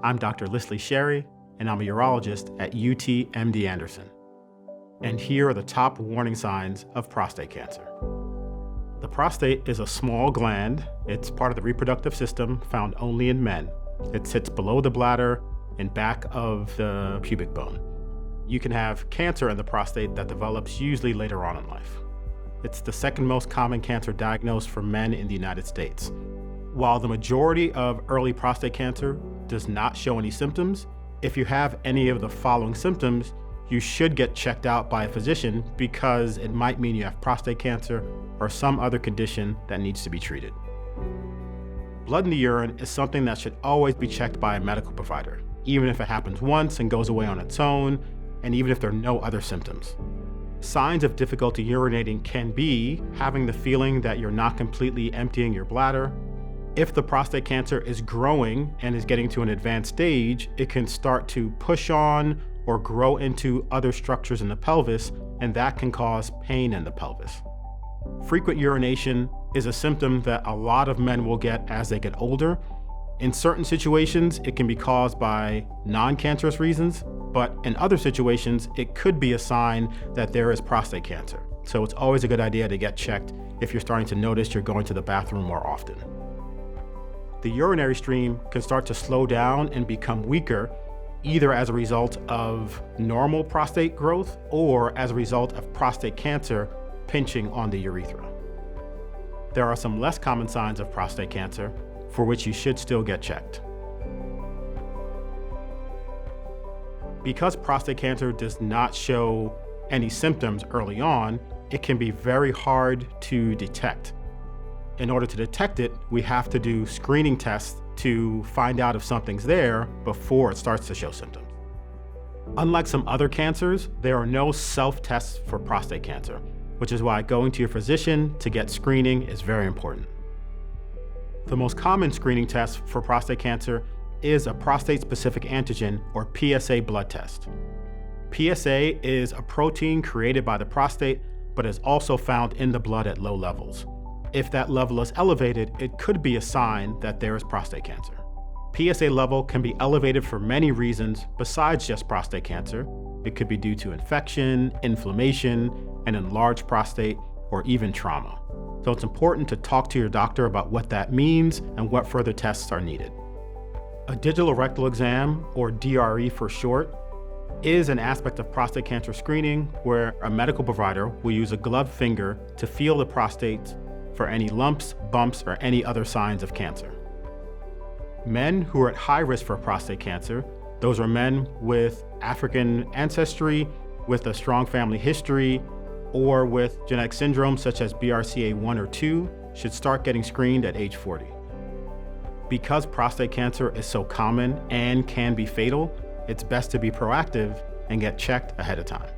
I'm Dr. Lisly Chéry, and I'm a urologist at UT MD Anderson. And here are the top warning signs of prostate cancer. The prostate is a small gland. It's part of the reproductive system found only in men. It sits below the bladder and back of the pubic bone. You can have cancer in the prostate that develops usually later on in life. It's the second most common cancer diagnosed for men in the United States. While the majority of early prostate cancer does not show any symptoms, if you have any of the following symptoms, you should get checked out by a physician because it might mean you have prostate cancer or some other condition that needs to be treated. Blood in the urine is something that should always be checked by a medical provider, even if it happens once and goes away on its own, and even if there are no other symptoms. Signs of difficulty urinating can be having the feeling that you're not completely emptying your bladder. If the prostate cancer is growing and is getting to an advanced stage, it can start to push on or grow into other structures in the pelvis, and that can cause pain in the pelvis. Frequent urination is a symptom that a lot of men will get as they get older. In certain situations, it can be caused by non-cancerous reasons, but in other situations, it could be a sign that there is prostate cancer. So it's always a good idea to get checked if you're starting to notice you're going to the bathroom more often. The urinary stream can start to slow down and become weaker, either as a result of normal prostate growth or as a result of prostate cancer pinching on the urethra. There are some less common signs of prostate cancer for which you should still get checked. Because prostate cancer does not show any symptoms early on, it can be very hard to detect. In order to detect it, we have to do screening tests to find out if something's there before it starts to show symptoms. Unlike some other cancers, there are no self-tests for prostate cancer, which is why going to your physician to get screening is very important. The most common screening test for prostate cancer is a prostate-specific antigen, or PSA blood test. PSA is a protein created by the prostate, but is also found in the blood at low levels. If that level is elevated, it could be a sign that there is prostate cancer. PSA level can be elevated for many reasons besides just prostate cancer. It could be due to infection, inflammation, an enlarged prostate, or even trauma. So it's important to talk to your doctor about what that means and what further tests are needed. A digital rectal exam, or DRE for short, is an aspect of prostate cancer screening where a medical provider will use a gloved finger to feel the prostate for any lumps, bumps, or any other signs of cancer. Men who are at high risk for prostate cancer, those are men with African ancestry, with a strong family history, or with genetic syndromes such as BRCA1 or 2, should start getting screened at age 40. Because prostate cancer is so common and can be fatal, it's best to be proactive and get checked ahead of time.